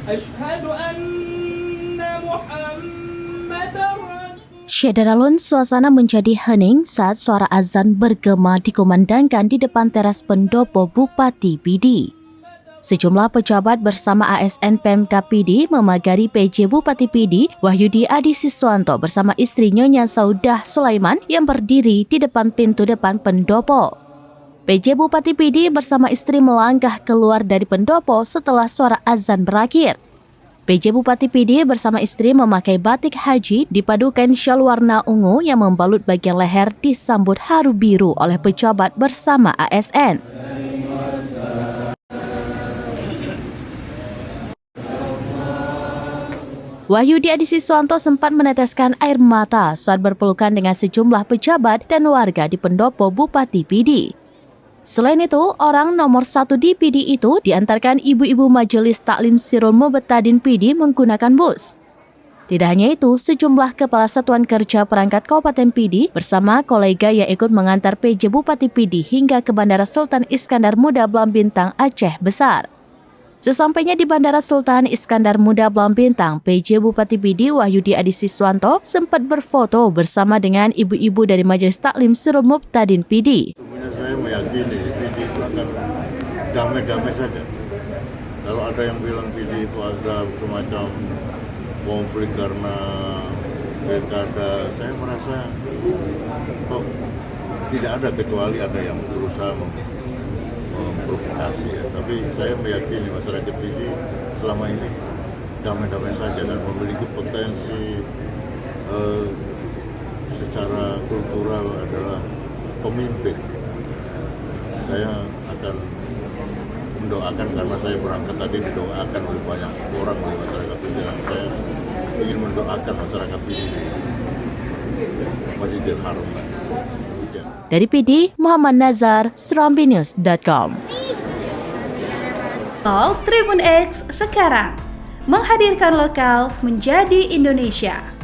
أشهد أن محمدًا Syederalun, suasana menjadi hening saat suara azan bergema dikumandangkan di depan teras pendopo Bupati Pidi. Sejumlah pejabat bersama ASN Pemkab Pidi memagari PJ Bupati Pidi, Wahyudi Adi Siswanto bersama istri Nyonya Saudah Sulaiman yang berdiri di depan pintu depan pendopo. PJ Bupati Pidi bersama istri melangkah keluar dari pendopo setelah suara azan berakhir. PJ Bupati Pidi bersama istri memakai batik haji dipadukan syal warna ungu yang membalut bagian leher disambut haru biru oleh pejabat bersama ASN. Wahyudi Adi Siswanto sempat meneteskan air mata saat berpelukan dengan sejumlah pejabat dan warga di pendopo Bupati Pidi. Selain itu, orang nomor 1 di Pidi itu diantarkan ibu-ibu Majelis Taklim Sirul Mubtadin Pidi menggunakan bus. Tidak hanya itu, sejumlah kepala satuan kerja perangkat Kabupaten Pidi bersama kolega yang ikut mengantar PJ Bupati Pidi hingga ke Bandara Sultan Iskandar Muda Blambintang, Aceh Besar. Sesampainya di Bandara Sultan Iskandar Muda Blambintang, PJ Bupati Pidi Wahyudi Adi Siswanto sempat berfoto bersama dengan ibu-ibu dari Majelis Taklim Sirul Mubtadin Pidi. Saya meyakini Pidi itu akan damai-damai saja. Kalau ada yang bilang Pidi itu ada semacam konflik karena pilkada, saya merasa kok tidak ada, kecuali ada yang berusaha memprovokasi ya. Tapi saya meyakini masyarakat Pidi selama ini damai-damai saja dan memiliki potensi secara kultural adalah pemimpin. Saya akan mendoakan, karena saya berangkat tadi didoakan oleh banyak orang oleh masyarakat Pidi. Saya ingin mendoakan masyarakat Pidi Masjidil Haram. Dari Pidi, Muhammad Nazar, SerambiNews.com. Tribun X sekarang menghadirkan lokal menjadi Indonesia.